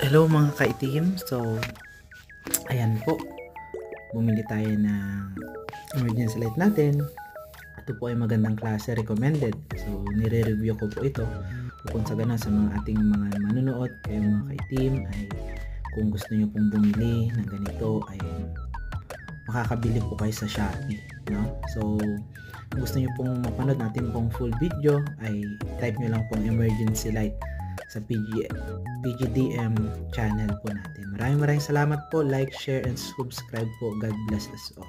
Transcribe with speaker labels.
Speaker 1: Hello mga kaitim. So, ayan po. Bumili tayo ng emergency light natin. Ito po ay magandang klase, recommended. So, nire-review ko po ito. Kung sa gana sa mga ating mga manunood, kayo mga kaitim, ay kung gusto nyo pong bumili ng ganito, ay makakabili po kayo sa Shopee. No? So, kung gusto nyo pong mapanood natin pong full video, ay type nyo lang pong emergency light sa PGDM channel po natin. Maraming salamat po. Like, share, and subscribe po. God bless us all.